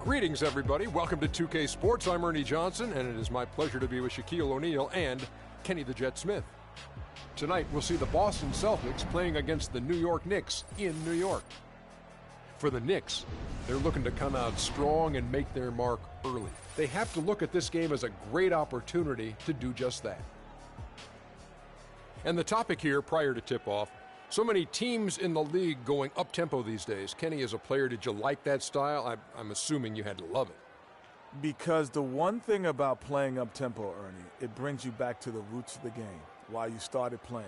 Greetings, everybody. Welcome to 2K Sports. I'm Ernie Johnson, and it is my pleasure to be with Shaquille O'Neal and Kenny the Jet Smith. Tonight, we'll see the Boston Celtics playing against the New York Knicks in New York. For the Knicks, they're looking to come out strong and make their mark early. They have to look at this game as a great opportunity to do just that. And the topic here, prior to tip-off, so many teams in the league going up-tempo these days. Kenny, as a player, did you like that style? I'm assuming you had to love it. Because the one thing about playing up-tempo, Ernie, it brings you back to the roots of the game, why you started playing.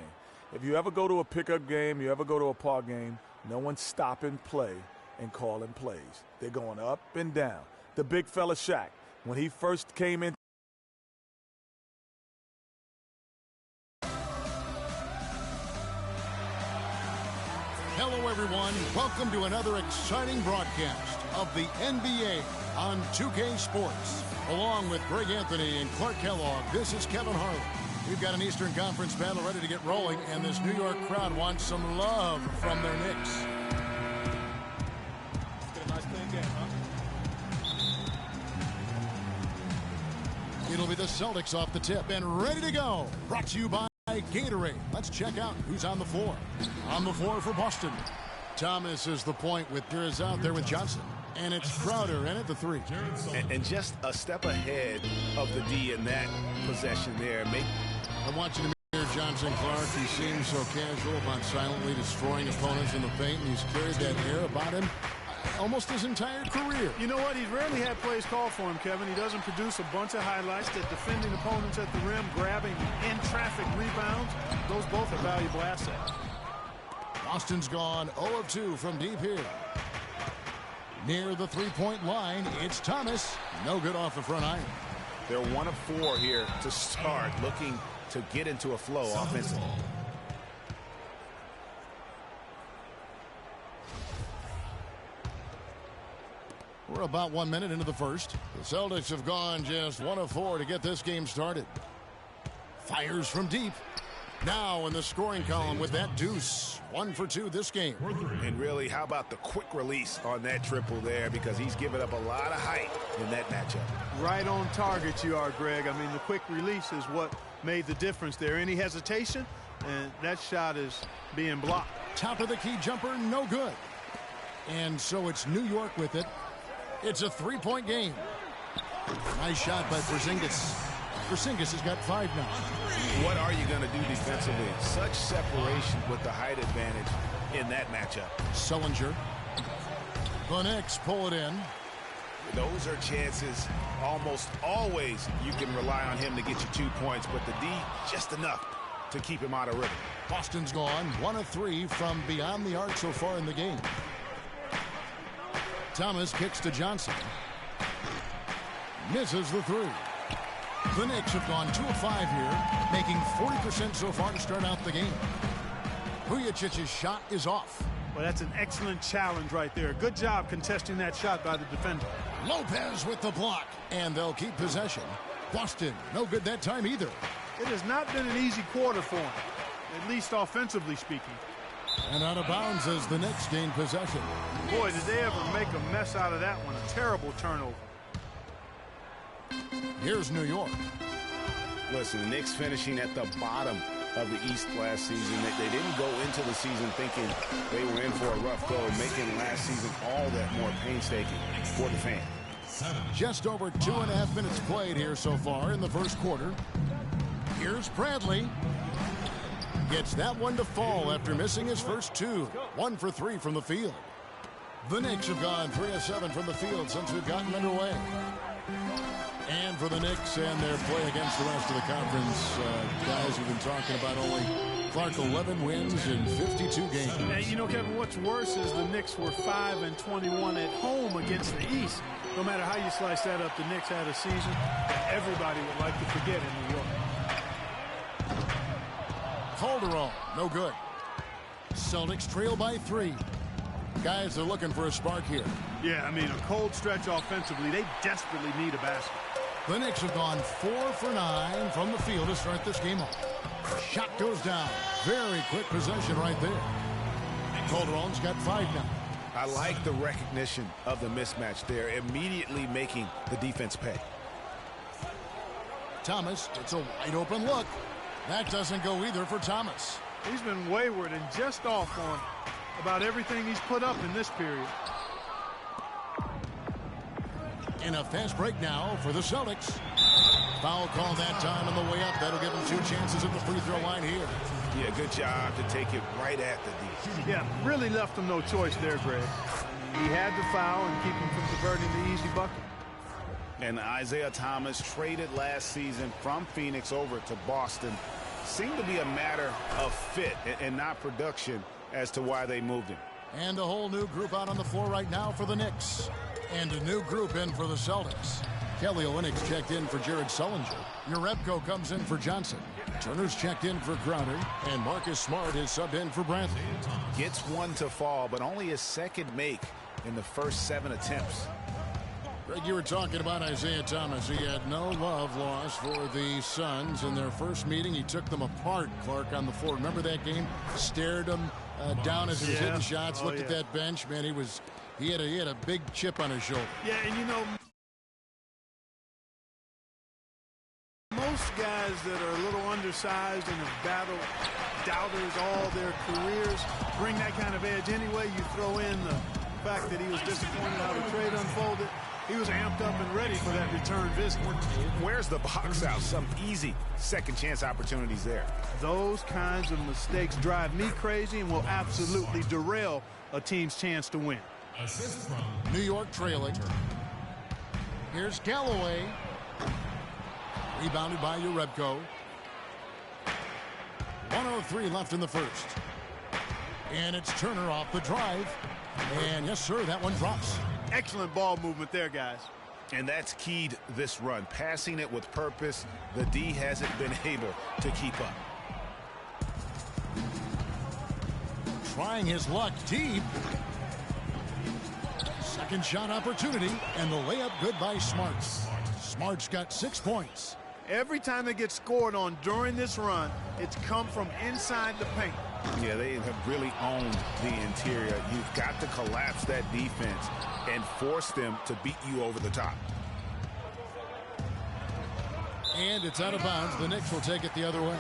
If you ever go to a pickup game, you ever go to a park game, no one's stopping play and calling plays. They're going up and down. The big fella Shaq, when he first came in, Hello, everyone. Welcome to another exciting broadcast of the NBA on 2K Sports. Along with Greg Anthony and Clark Kellogg, this is Kevin Harlan. We've got an Eastern Conference battle ready to get rolling, and this New York crowd wants some love from their Knicks. get a nice clean game, huh? It'll be the Celtics off the tip and ready to go. Brought to you by Gatorade. Let's check out who's on the floor. On the floor for Boston, Thomas is the point with Pierce out there with Johnson. And it's Crowder in at the three. And just a step ahead of the D in that possession there. I'm watching him here, Johnson Clark. He seems so casual about silently destroying opponents in the paint, and he's carried that air about him almost his entire career. You know what? He's rarely had plays called for him, Kevin. He doesn't produce a bunch of highlights that defending opponents at the rim, grabbing in-traffic rebounds. Those both are valuable assets. Boston's gone 0 of 2 from deep here. Near the three-point line, it's Thomas. No good off the front iron. They're 1 of 4 here to start, looking to get into a flow offensively. We're about 1 minute into the first. The Celtics have gone just 1 of 4 to get this game started. Fires from deep. Now in the scoring column with that deuce. 1 for 2 this game. And really, how about the quick release on that triple there? Because he's given up a lot of height in that matchup. Right on target you are, Greg. I mean, the quick release is what made the difference there. Any hesitation, and that shot is being blocked. Top of the key jumper, no good. And so it's New York with it. It's a three-point game. Nice shot by Porzingis. Porzingis has got 5 now. What are you going to do defensively? Such separation with the height advantage in that matchup. Sullinger. The Knicks pull it in. Those are chances almost always you can rely on him to get you 2 points, but the D, just enough to keep him out of rhythm. Boston's gone 1 of 3 from beyond the arc so far in the game. Thomas kicks to Johnson. Misses the 3. The Knicks have gone 2 of 5 here, making 40% so far to start out the game. Vujicic's shot is off. Well, that's an excellent challenge right there. Good job contesting that shot by the defender. Lopez with the block, and they'll keep possession. Boston, no good that time either. It has not been an easy quarter for him, at least offensively speaking. And out of bounds as the Knicks gain possession. Boy, did they ever make a mess out of that one. A terrible turnover. Here's New York. Listen, the Knicks finishing at the bottom of the East last season. They didn't go into the season thinking they were in for a rough go, making last season all that more painstaking for the fan. Just over 2.5 minutes played here so far in the first quarter. Here's Bradley. Gets that one to fall after missing his first 2. 1 for 3 from the field. The Knicks have gone 3 of 7 from the field since we've gotten underway. And for the Knicks and their play against the rest of the conference, guys who've been talking about only Clark 11 wins in 52 games. Hey, you know, Kevin, what's worse is the Knicks were 5-21 at home against the East. No matter how you slice that up, the Knicks had a season that everybody would like to forget in New York. Calderon, no good. Celtics trail by 3. Guys are looking for a spark here. Yeah, I mean, a cold stretch offensively. They desperately need a basket. The Knicks have gone 4 for 9 from the field to start this game off. Shot goes down. Very quick possession right there. Calderon's got 5 now. I like the recognition of the mismatch there, immediately making the defense pay. Thomas, it's a wide open look. That doesn't go either for Thomas. He's been wayward and just off on about everything he's put up in this period. And a fast break now for the Celtics. Foul call that time on the way up. That'll give them 2 chances at the free throw line here. Yeah, good job to take it right at the D. Yeah, really left him no choice there, Greg. He had to foul and keep him from converting the easy bucket. And Isaiah Thomas, traded last season from Phoenix over to Boston, seemed to be a matter of fit and not production as to why they moved him. And a whole new group out on the floor right now for the Knicks. And a new group in for the Celtics. Kelly Olynyk checked in for Jared Sullinger. Jerebko comes in for Johnson. Turner's checked in for Crowder. And Marcus Smart is subbed in for Brantley. Gets one to fall, but only his second make in the first 7 attempts. Greg, you were talking about Isaiah Thomas. He had no love lost for the Suns. In their first meeting, he took them apart, Clark, on the floor. Remember that game? Stared them down as he was hitting shots, looked at that bench. Man, he had a big chip on his shoulder. Yeah, and you know, most guys that are a little undersized and have battled doubters all their careers bring that kind of edge anyway. You throw in the fact that he was disappointed how the trade unfolded. He was amped up and ready for that return visit. Where's the box out? Some easy second chance opportunities there. Those kinds of mistakes drive me crazy and will absolutely derail a team's chance to win. Assist from New York trailing. Here's Galloway. Rebounded by Jerebko. 1:03 left in the first. And it's Turner off the drive. And yes, sir, that one drops. Excellent ball movement there, guys. And that's keyed this run. Passing it with purpose. The D hasn't been able to keep up. Trying his luck deep. Second shot opportunity. And the layup good by Smart. Smart's got 6 points. Every time they get scored on during this run, it's come from inside the paint. Yeah, they have really owned the interior. You've got to collapse that defense and force them to beat you over the top. And it's out of bounds. The Knicks will take it the other way.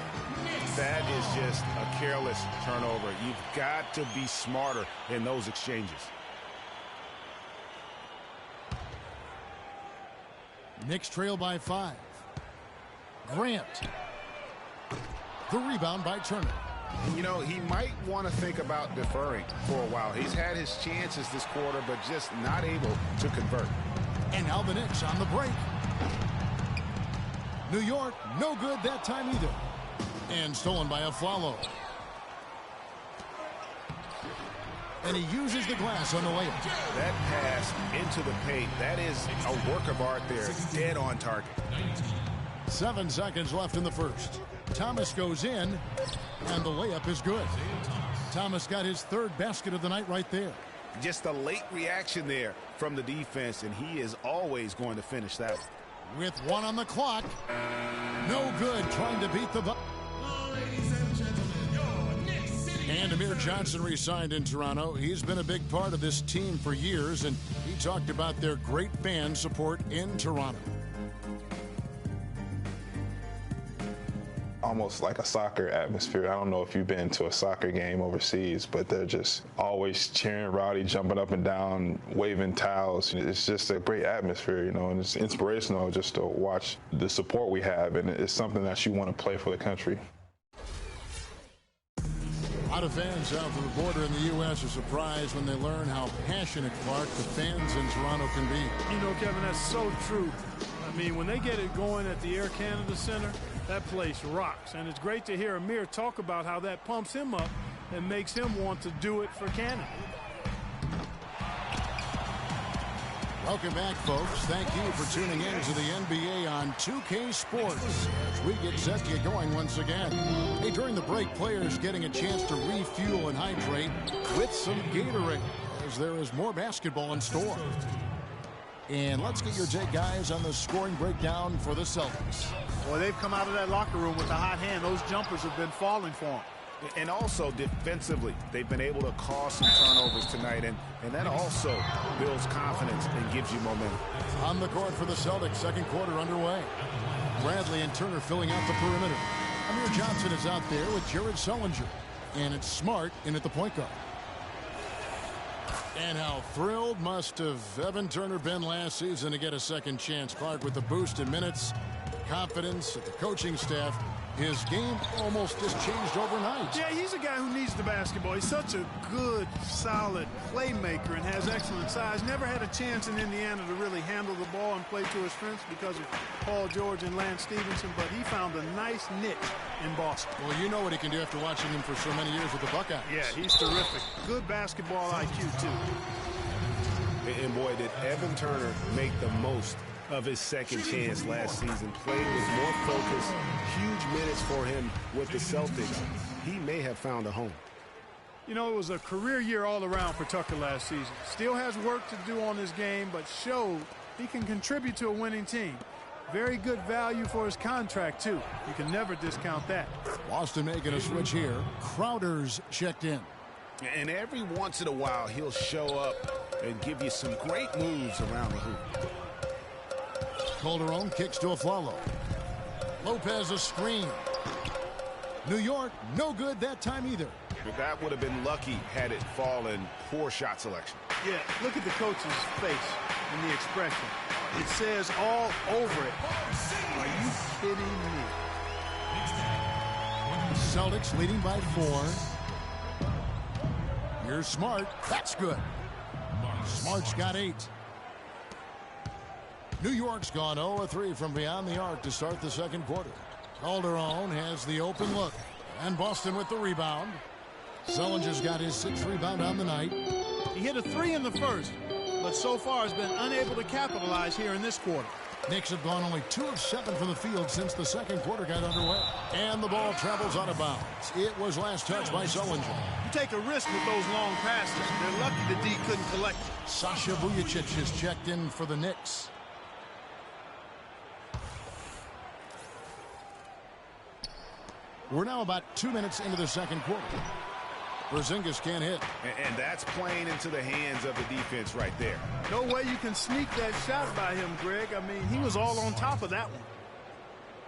That is just a careless turnover. You've got to be smarter in those exchanges. Knicks trail by 5. Grant. The rebound by Turner. You know, he might want to think about deferring for a while. He's had his chances this quarter, but just not able to convert. And now the Knicks on the break. New York, no good that time either. And stolen by Afflalo. And he uses the glass on the layup. That pass into the paint, that is a work of art there. Dead on target. 7 seconds left in the first. Thomas goes in, and the layup is good. Thomas got his 3rd basket of the night right there. Just a late reaction there from the defense, and he is always going to finish that one. With 1 on the clock. No good trying to beat the Bucks. And Amir Johnson re-signed in Toronto. He's been a big part of this team for years, and he talked about their great fan support in Toronto. Almost like a soccer atmosphere. I don't know if you've been to a soccer game overseas, but they're just always cheering, rowdy, jumping up and down, waving towels. It's just a great atmosphere, you know, and it's inspirational just to watch the support we have, and it's something that you want to play for the country. A lot of fans south of the border in the U.S. are surprised when they learn how passionate, Clark, the fans in Toronto can be. You know, Kevin, that's so true. I mean, when they get it going at the Air Canada Center, that place rocks. And it's great to hear Amir talk about how that pumps him up and makes him want to do it for Canada. Welcome back, folks. Thank you for tuning in to the NBA on 2K Sports as we get set to get going once again. Hey, during the break, players getting a chance to refuel and hydrate with some Gatorade as there is more basketball in store. And let's get your take, guys, on the scoring breakdown for the Celtics. Well, they've come out of that locker room with a hot hand. Those jumpers have been falling for them. And also defensively, they've been able to cause some turnovers tonight, and that also builds confidence and gives you momentum. On the court for the Celtics, second quarter underway. Bradley and Turner filling out the perimeter. Amir Johnson is out there with Jared Sullinger. And it's Smart in at the point guard. And how thrilled must have Evan Turner been last season to get a second chance. Clark with the boost in minutes, confidence at the coaching staff. His game almost just changed overnight. Yeah, he's a guy who needs the basketball. He's such a good, solid playmaker and has excellent size. Never had a chance in Indiana to really handle the ball and play to his strengths because of Paul George and Lance Stevenson, but he found a nice niche in Boston. Well, you know what he can do after watching him for so many years with the Buckeyes. Yeah, he's terrific. Good basketball IQ, too. And boy, did Evan Turner make the most of his second chance last season. Played with more focus, huge minutes for him with the Celtics. He may have found a home. You know, it was a career year all around for Tucker last season. Still has work to do on his game, but showed he can contribute to a winning team. Very good value for his contract, too. You can never discount that. Boston making a switch here. Crowder's checked in. And every once in a while, he'll show up and give you some great moves around the hoop. Calderon kicks to Afflalo. Lopez a screen. New York, no good that time either. But that would have been lucky had it fallen. Poor shot selection. Yeah, look at the coach's face and the expression. It says all over it. Are you kidding me? Celtics leading by 4. Here's Smart. That's good. Smart's got 8. New York's gone 0-3 from beyond the arc to start the second quarter. Calderon has the open look. And Boston with the rebound. Sullinger's got his 6th rebound on the night. He hit a 3 in the first, but so far has been unable to capitalize here in this quarter. Knicks have gone only 2 of 7 from the field since the second quarter got underway. And the ball travels out of bounds. It was last touched by Sullinger. You take a risk with those long passes. They're lucky the D couldn't collect it. Sasha Vujacic is checked in for the Knicks. We're now about 2 minutes into the second quarter. Porzingis can't hit. And that's playing into the hands of the defense right there. No way you can sneak that shot by him, Greg. I mean, he was all on top of that one.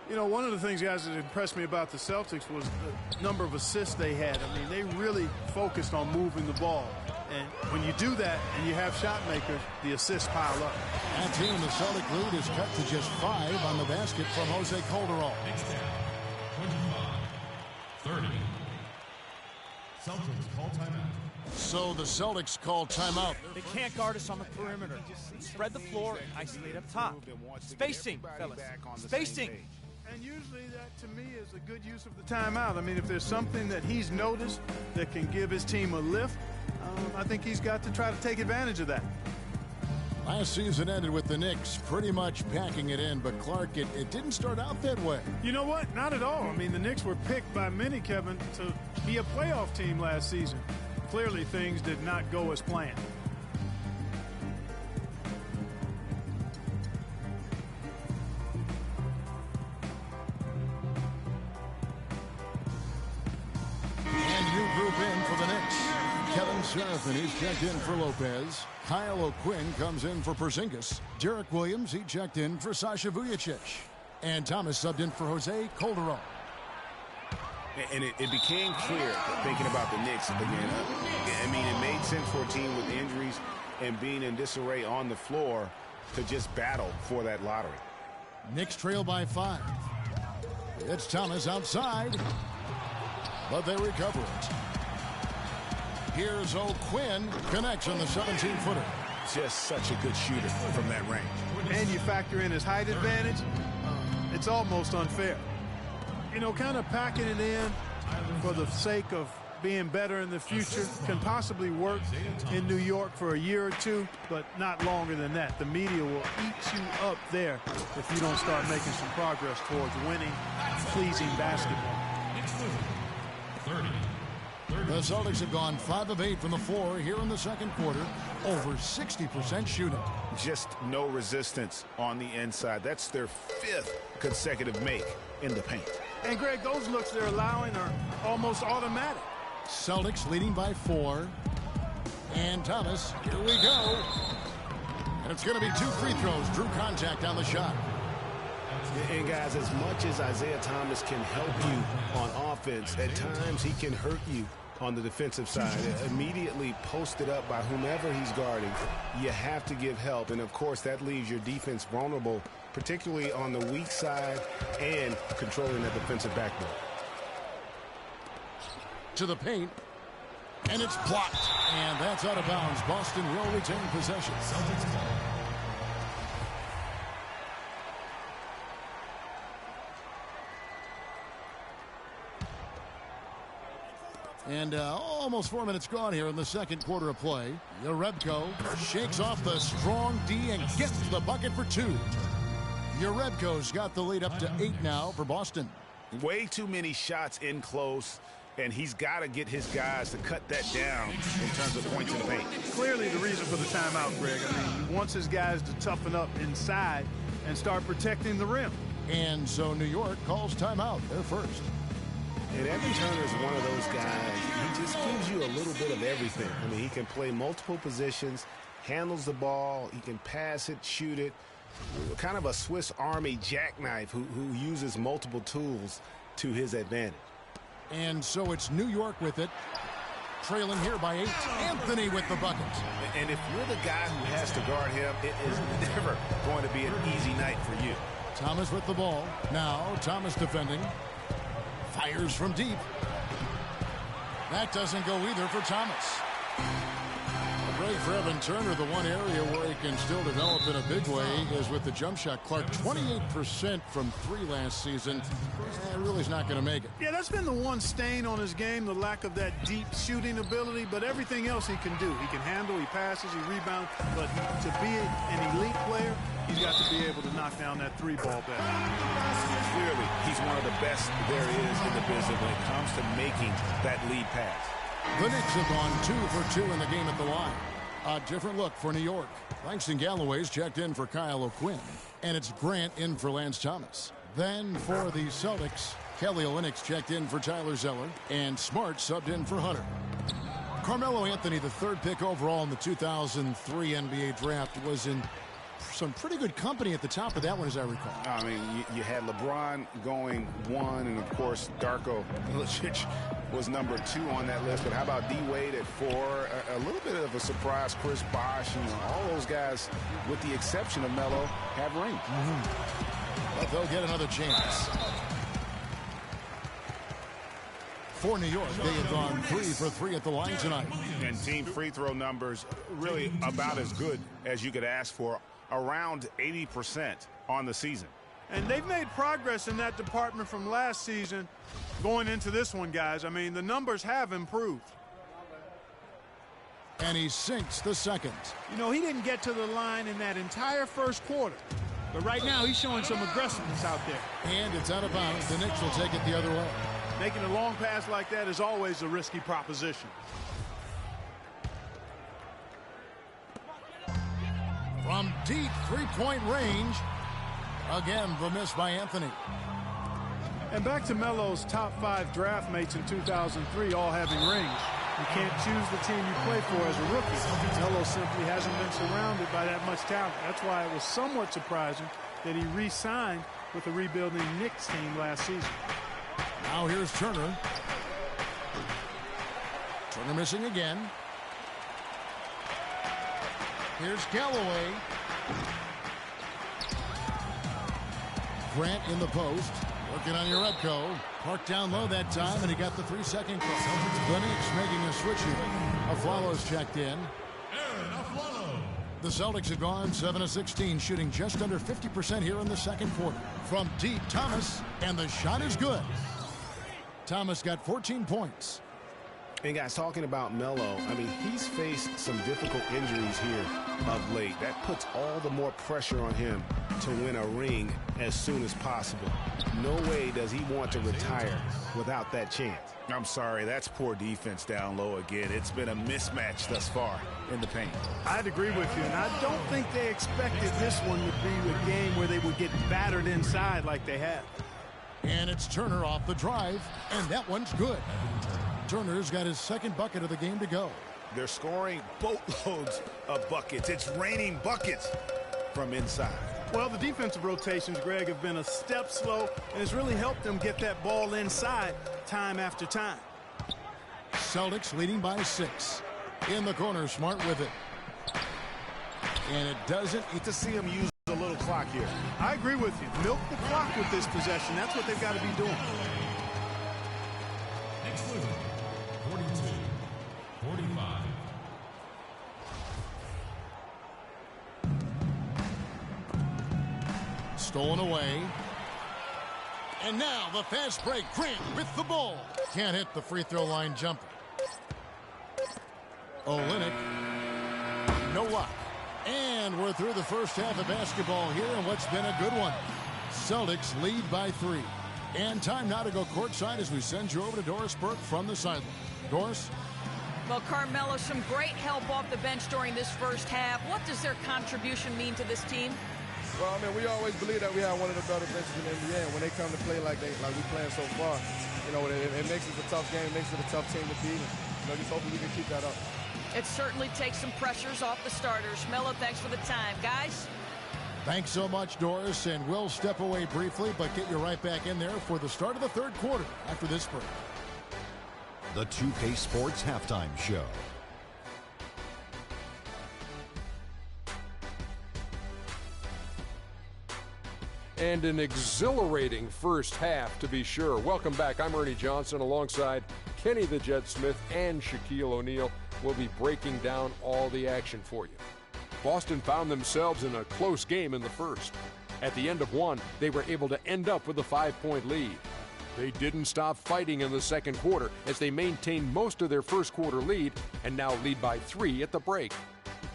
You know, one of the things, guys, that impressed me about the Celtics was the number of assists they had. I mean, they really focused on moving the ball. And when you do that and you have shot makers, the assists pile up. That team, the Celtic lead is cut to just 5 on the basket from Jose Calderon. 30. Celtics call timeout. So the Celtics call timeout. They can't guard us on the perimeter. Spread the floor and isolate up top. Spacing, fellas. Spacing. And usually that, to me, is a good use of the timeout. I mean, if there's something that he's noticed that can give his team a lift, I think he's got to try to take advantage of that. Last season ended with the Knicks pretty much packing it in, but Clark, it didn't start out that way. You know what? Not at all. I mean, the Knicks were picked by many, Kevin, to be a playoff team last season. Clearly, things did not go as planned. And new group in for the Knicks. Kevin Seraphin is checked in for Lopez. Kyle O'Quinn comes in for Porzingis. Derek Williams, he checked in for Sasha Vujacic. And Thomas subbed in for Jose Calderon. And it became clear, thinking about the Knicks again. I mean, it made sense for a team with injuries and being in disarray on the floor to just battle for that lottery. Knicks trail by 5. It's Thomas outside, but they recover it. Here's O'Quinn, connects on the 17-footer. Just such a good shooter from that range. And you factor in his height advantage, it's almost unfair. You know, kind of packing it in for the sake of being better in the future can possibly work in New York for a year or two, but not longer than that. The media will eat you up there if you don't start making some progress towards winning, pleasing basketball. 30. The Celtics have gone 5 of 8 from the floor here in the second quarter, over 60% shooting. Just no resistance on the inside. That's their 5th consecutive make in the paint. And, Greg, those looks they're allowing are almost automatic. Celtics leading by 4. And Thomas, here we go. And it's going to be 2 free throws. Drew contact on the shot. And, guys, as much as Isaiah Thomas can help you on offense, at times he can hurt you on the defensive side. Immediately posted up by whomever he's guarding, you have to give help. And, of course, that leaves your defense vulnerable, particularly on the weak side and controlling that defensive backboard. To the paint. And it's blocked. And that's out of bounds. Boston will retain possession. And almost 4 minutes gone here in the second quarter of play. Jerebko shakes off the strong D and gets the bucket for 2. Jerebko's got the lead up to 8 now for Boston. Way too many shots in close, and he's got to get his guys to cut that down in terms of points in paint. Clearly the reason for the timeout, Greg. I mean, he wants his guys to toughen up inside and start protecting the rim. And so New York calls timeout. They're first. And Evan Turner is one of those guys, he just gives you a little bit of everything. I mean, he can play multiple positions, handles the ball, he can pass it, shoot it. Kind of a Swiss Army jackknife who uses multiple tools to his advantage. And so it's New York with it, trailing here by 8. Anthony with the bucket. And if you're the guy who has to guard him, it is never going to be an easy night for you. Thomas with the ball. Now Thomas defending. Fires from deep. That doesn't go either for Thomas. Great for Evan Turner. The one area where he can still develop in a big way is with the jump shot. Clark, 28% from 3 last season. Really is not going to make it. Yeah, that's been the one stain on his game, the lack of that deep shooting ability. But everything else he can do. He can handle, he passes, he rebounds. But to be an elite player, he's got to be able to knock down that 3-ball bet. Clearly, he's one of the best there is in the business when it comes to making that lead pass. The Knicks have gone 2 for 2 in the game at the line. A different look for New York. Langston Galloway's checked in for Kyle O'Quinn. And it's Grant in for Lance Thomas. Then for the Celtics, Kelly Olynyk's checked in for Tyler Zeller. And Smart subbed in for Hunter. Carmelo Anthony, the 3rd pick overall in the 2003 NBA draft, was in some pretty good company at the top of that one, as I recall. I mean, you had LeBron going 1, and of course, Darko Milicic was number 2 on that list. But how about D-Wade at 4? A little bit of a surprise, Chris Bosh. You know, all those guys, with the exception of Melo, have rings. But they'll get another chance. For New York, they have gone 3 for 3 at the line tonight. And team free throw numbers really about as good as you could ask for. Around 80% on the season. And they've made progress in that department from last season going into this one, guys. I mean, the numbers have improved. And he sinks the second. You know, he didn't get to the line in that entire first quarter. But right now, he's showing some aggressiveness out there. And it's out of bounds. The Knicks will take it the other way. Making a long pass like that is always a risky proposition. From deep 3-point range. Again, the miss by Anthony. And back to Melo's top 5 draft mates in 2003, all having rings. You can't choose the team you play for as a rookie. Melo simply hasn't been surrounded by that much talent. That's why it was somewhat surprising that he re-signed with the rebuilding Knicks team last season. Now here's Turner. Turner missing again. Here's Galloway. Grant in the post. Working on Jerebko. Parked down low that time, and he got the 3-second call. The Knicks making a switch here. Aflalo's checked in. The Celtics have gone 7 of 16, shooting just under 50% here in the second quarter. From deep, Thomas, and the shot is good. Thomas got 14 points. And guys, talking about Melo, I mean, he's faced some difficult injuries here of late. That puts all the more pressure on him to win a ring as soon as possible. No way does he want to retire without that chance. I'm sorry, that's poor defense down low again. It's been a mismatch thus far in the paint. I'd agree with you, and I don't think they expected this one would be a game where they would get battered inside like they have. And it's Turner off the drive, and that one's good. Turner's got his second bucket of the game to go. They're scoring boatloads of buckets. It's raining buckets from inside. Well, the defensive rotations, Greg, have been a step slow, and it's really helped them get that ball inside time after time. Celtics leading by 6. In the corner, Smart with it. And it doesn't. Need to see him use a little clock here. I agree with you. Milk the clock with this possession. That's what they've got to be doing. Exclusive. 42. 45. Stolen away. And now the fast break. Grant with the ball. Can't hit the free throw line jumper. Olynyk. No luck. And we're through the first half of basketball here in what's been a good one. Celtics lead by 3. And time now to go courtside as we send you over to Doris Burke from the sideline. Doris? Well, Carmelo, some great help off the bench during this first half. What does their contribution mean to this team? Well, I mean, we always believe that we have one of the better benches in the NBA. And when they come to play like we playing so far, you know, it makes it a tough game, makes it a tough team to beat. And, you know, just hopefully we can keep that up. It certainly takes some pressures off the starters. Melo, thanks for the time. Guys? Thanks so much, Doris. And we'll step away briefly, but get you right back in there for the start of the third quarter after this break. The 2K Sports Halftime Show. And an exhilarating first half, to be sure. Welcome back. I'm Ernie Johnson alongside Kenny the Jet Smith and Shaquille O'Neal. We'll be breaking down all the action for you. Boston found themselves in a close game in the first. At the end of one, they were able to end up with a 5-point lead. They didn't stop fighting in the second quarter as they maintained most of their first quarter lead and now lead by 3 at the break.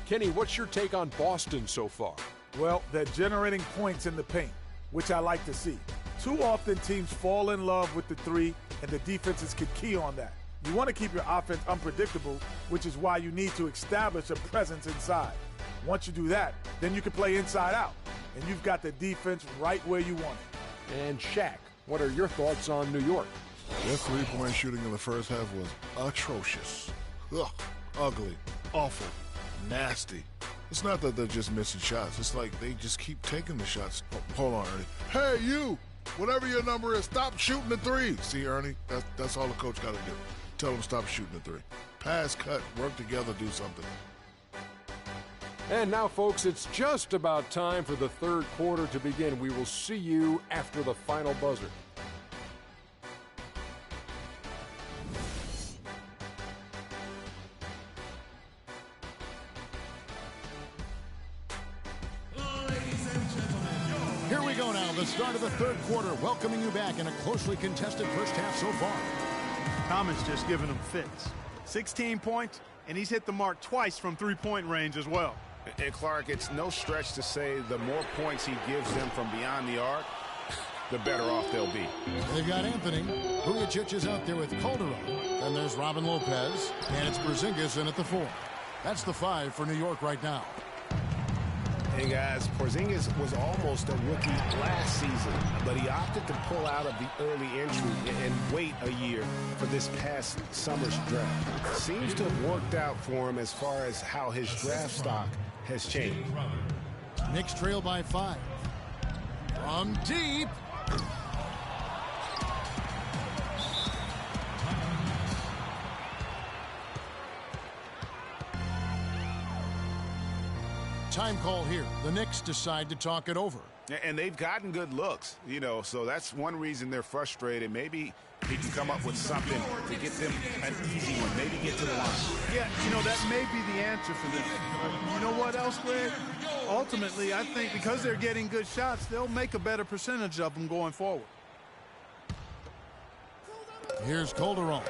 Kenny, what's your take on Boston so far? Well, they're generating points in the paint, which I like to see. Too often teams fall in love with the 3, and the defenses can key on that. You want to keep your offense unpredictable, which is why you need to establish a presence inside. Once you do that, then you can play inside out, and you've got the defense right where you want it. And Shaq, what are your thoughts on New York? Their three-point shooting in the first half was atrocious. Ugh, ugly, awful, nasty. It's not that they're just missing shots. It's like they just keep taking the shots. Oh, hold on, Ernie. Hey, you! Whatever your number is, stop shooting the 3. See, Ernie, that's all the coach got to do. Tell them stop shooting the 3. Pass, cut, work together, do something. And now, folks, it's just about time for the third quarter to begin. We will see you after the final buzzer. Here we go now, the start of the third quarter, welcoming you back in a closely contested first half so far. Thomas just giving them fits. 16 points, and he's hit the mark twice from three-point range as well. And Clark, it's no stretch to say the more points he gives them from beyond the arc, the better off they'll be. They've got Anthony. Vujacic is out there with Calderon. Then there's Robin Lopez, and it's Porzingis in at the 4. That's the 5 for New York right now. Hey, guys, Porzingis was almost a rookie last season, but he opted to pull out of the early entry and wait a year for this past summer's draft. Seems to have worked out for him as far as how his draft stock has changed. Knicks trail by 5. From deep. Time call here. The Knicks decide to talk it over. And they've gotten good looks, you know, so that's one reason they're frustrated. Maybe he can come up with something to get them an easy one, maybe get to the line. Yeah, you know, that may be the answer for them. But you know what else, Greg? Ultimately, I think because they're getting good shots, they'll make a better percentage of them going forward. Here's Calderon.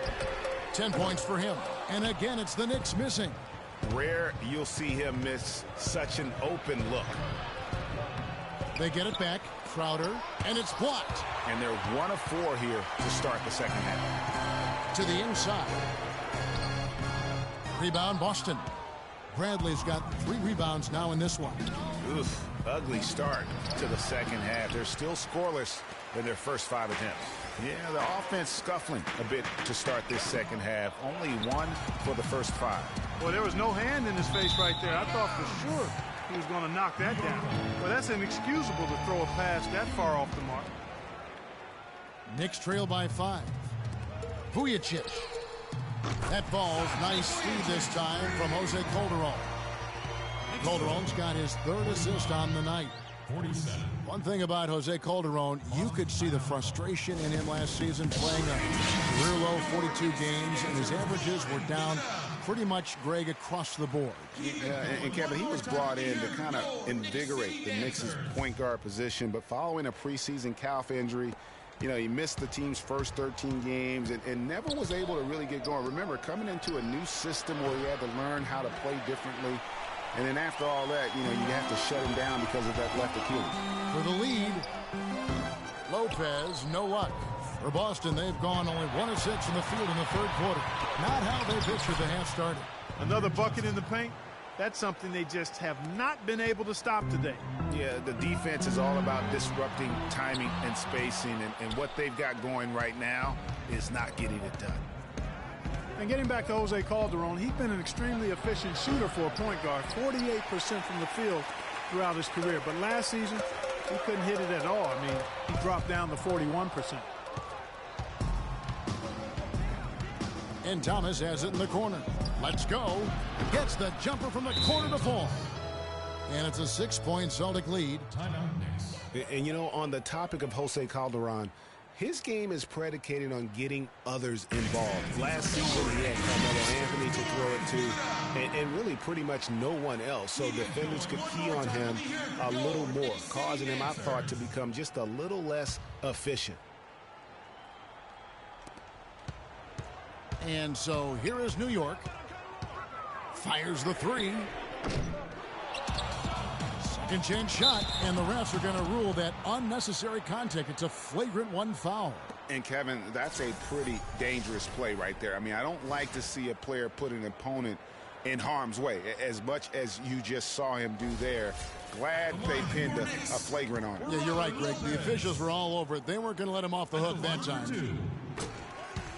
10 points for him. And again, it's the Knicks missing. Rare you'll see him miss such an open look. They get it back. Crowder, and it's blocked. And they're 1 of 4 here to start the second half. To the inside. Rebound, Boston. Bradley's got 3 rebounds now in this one. Oof. ugly start to the second half. They're still scoreless in their first 5 attempts. Yeah, the offense scuffling a bit to start this second half. Only 1 for the first 5. Well, there was no hand in his face right there. I thought for sure he was going to knock that down. Well, that's inexcusable to throw a pass that far off the mark. Knicks trail by 5. Vujacic. That ball's nice speed this time from Jose Calderon. Calderon's got his 3rd assist on the night. 47. One thing about Jose Calderon, you could see the frustration in him last season playing a career low 42 games, and his averages were down pretty much, Greg, across the board. Yeah, and Kevin, he was brought in to kind of invigorate the Knicks' point guard position, but following a preseason calf injury, you know, he missed the team's first 13 games and never was able to really get going. Remember, coming into a new system where he had to learn how to play differently, and then after all that, you know, you have to shut him down because of that left Achilles. For the lead, Lopez, no luck. For Boston, they've gone only 1 of 6 in the field in the 3rd quarter. Not how they pictured the half started. Another bucket in the paint. That's something they just have not been able to stop today. Yeah, the defense is all about disrupting timing and spacing, and what they've got going right now is not getting it done. And getting back to Jose Calderon, he's been an extremely efficient shooter for a point guard, 48% from the field throughout his career. But last season, he couldn't hit it at all. I mean, he dropped down to 41%. And Thomas has it in the corner. Let's go. Gets the jumper from the corner to fall. And it's a 6-point Celtic lead. Timeout Knicks. And you know, on the topic of Jose Calderon, his game is predicated on getting others involved. Last season, he had Carmelo Anthony to throw it to, and really pretty much no one else. So defenders could key on him a little more, causing him, I thought, to become just a little less efficient. And so here is New York. Fires the 3. Second chance shot, and the refs are going to rule that unnecessary contact. It's a flagrant 1 foul. And Kevin, that's a pretty dangerous play right there. I mean, I don't like to see a player put an opponent in harm's way, as much as you just saw him do there. Glad they pinned a flagrant on him. Yeah, you're right, Greg. The officials were all over it. They weren't going to let him off the hook that time.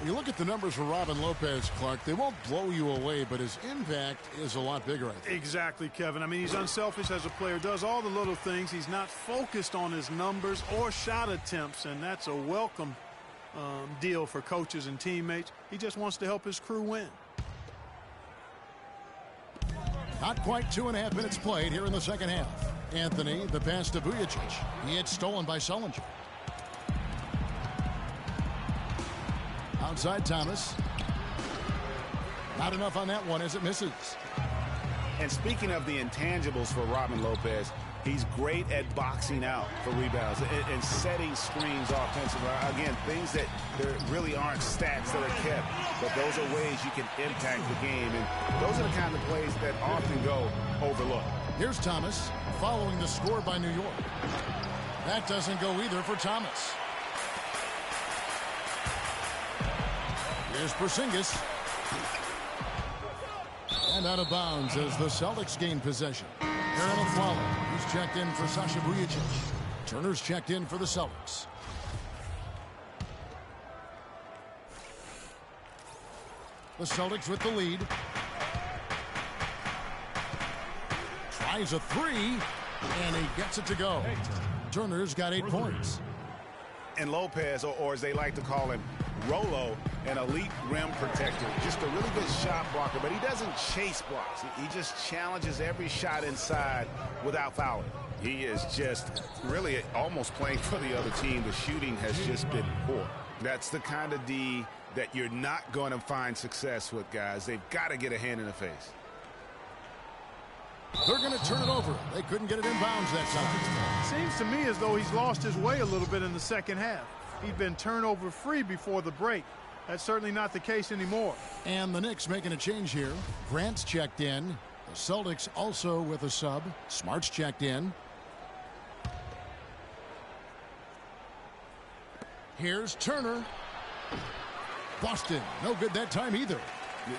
You look at the numbers for Robin Lopez, Clark, they won't blow you away, but his impact is a lot bigger, I think. Exactly, Kevin. I mean, he's unselfish as a player, does all the little things. He's not focused on his numbers or shot attempts, and that's a welcome deal for coaches and teammates. He just wants to help his crew win. Not quite 2.5 minutes played here in the second half. Anthony, the pass to Vujacic. He had stolen by Sullinger. Outside Thomas. Not enough on that one as it misses. And speaking of the intangibles for Robin Lopez, he's great at boxing out for rebounds and setting screens offensively. Again, things that there really aren't stats that are kept, but those are ways you can impact the game. And those are the kind of plays that often go overlooked. Here's Thomas following the score by New York. That doesn't go either for Thomas. Here's Porzingis. And out of bounds as the Celtics gain possession. Aaron Aflalo, he's checked in for Sasha Vujacic. Turner's checked in for the Celtics. The Celtics with the lead. Tries a 3, and he gets it to go. Turner's got 8 points. And Lopez, or as they like to call him, Rolo, an elite rim protector. Just a really good shot blocker, but he doesn't chase blocks. He just challenges every shot inside without fouling. He is just really almost playing for the other team. The shooting has just been poor. That's the kind of D that you're not going to find success with, guys. They've got to get a hand in the face. They're going to turn it over. They couldn't get it in bounds that time. Seems to me as though he's lost his way a little bit in the second half. He'd been turnover free before the break. That's certainly not the case anymore. And the Knicks making a change here. Grant's checked in. The Celtics also with a sub. Smart's checked in. Here's Turner. Boston, no good that time either.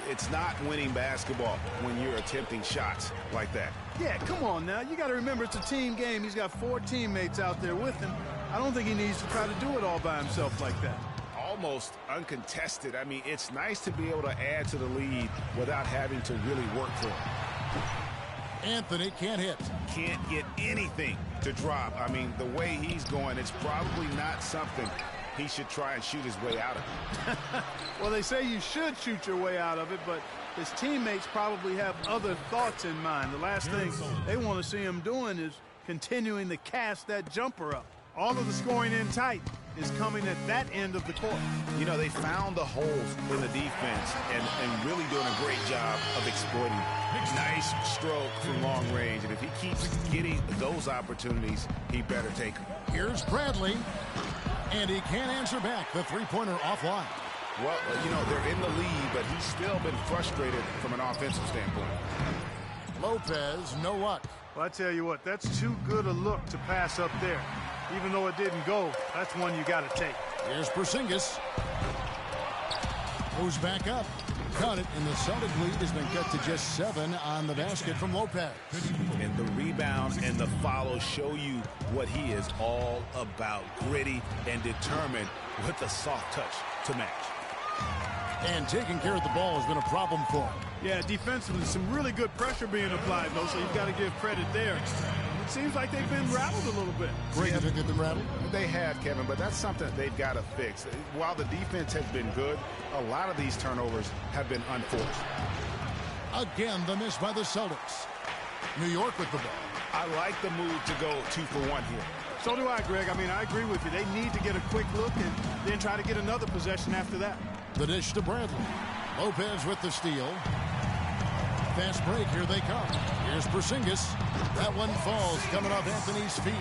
It's not winning basketball when you're attempting shots like that. Yeah, come on now. You got to remember it's a team game. He's got 4 teammates out there with him. I don't think he needs to try to do it all by himself like that. Almost uncontested. I mean, it's nice to be able to add to the lead without having to really work for it. Anthony can't hit. Can't get anything to drop. I mean, the way he's going, it's probably not something he should try and shoot his way out of it. Well, they say you should shoot your way out of it, but his teammates probably have other thoughts in mind. The last thing they want to see him doing is continuing to cast that jumper up. All of the scoring in tight is coming at that end of the court. You know, they found the holes in the defense and really doing a great job of exploiting. Nice stroke from long range, and if he keeps getting those opportunities, he better take them. Here's Bradley, and he can't answer back. The three-pointer offline. Well, you know, they're in the lead, but he's still been frustrated from an offensive standpoint. Lopez, no luck. Well, I tell you what, that's too good a look to pass up there. Even though it didn't go, that's one you got to take. Here's Porzingis. Moves back up. Cut it, and the Celtic lead has been cut to just 7 on the basket from Lopez. And the rebound and the follow show you what he is all about. Gritty and determined with the soft touch to match. And taking care of the ball has been a problem for him. Yeah, defensively, some really good pressure being applied, though, so you've got to give credit there. It seems like they've been rattled a little bit. Greg, you think they've been rattled? They have, Kevin, but that's something they've got to fix. While the defense has been good, a lot of these turnovers have been unforced. Again, the miss by the Celtics. New York with the ball. I like the move to go 2 for 1 here. So do I, Greg. I mean, I agree with you. They need to get a quick look and then try to get another possession after that. The dish to Bradley. Lopez with the steal. Fast break. Here they come. Here's Porzingis. That one falls coming off Anthony's feet.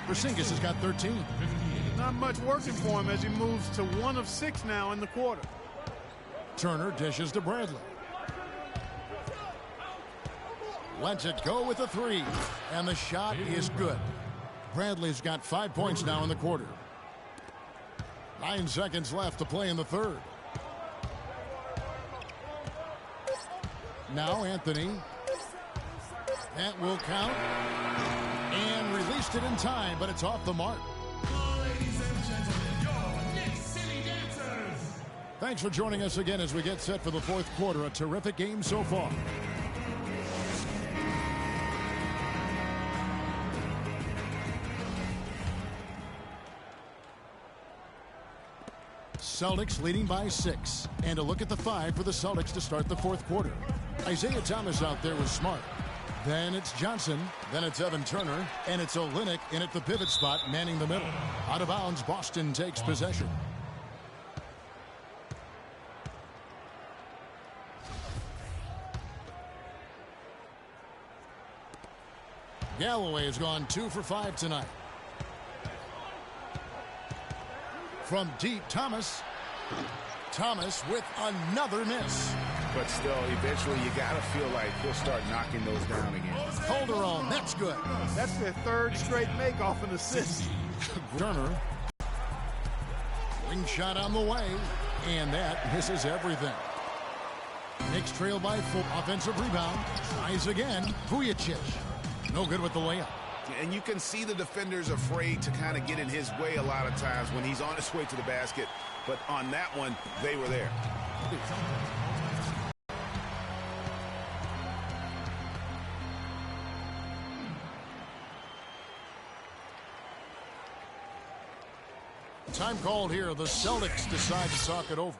Porzingis has got 13. Not much working for him as he moves to 1 of 6 now in the quarter. Turner dishes to Bradley. Lets it go with a 3. And the shot is good. Bradley's got 5 points now in the quarter. 9 seconds left to play in the third. Now Anthony. That will count. And released it in time, but it's off the mark. Thanks for joining us again as we get set for the fourth quarter. A terrific game so far. Celtics leading by 6. And a look at the 5 for the Celtics to start the fourth quarter. Isaiah Thomas out there was Smart. Then it's Johnson. Then it's Evan Turner. And it's Olynyk in at the pivot spot, manning the middle. Out of bounds, Boston takes possession. Galloway has gone 2 for 5 tonight. From deep, Thomas. Thomas with another miss. But still, eventually you got to feel like he'll start knocking those down again. Calderon, that's good. That's their 3rd straight make off an assist. Turner. Wing shot on the way. And that misses everything. Knicks trail by 4. Offensive rebound. Tries again. Vujacic. No good with the layup. And you can see the defenders afraid to kind of get in his way a lot of times when he's on his way to the basket. But on that one, they were there. Time called here. The Celtics decide to talk it over.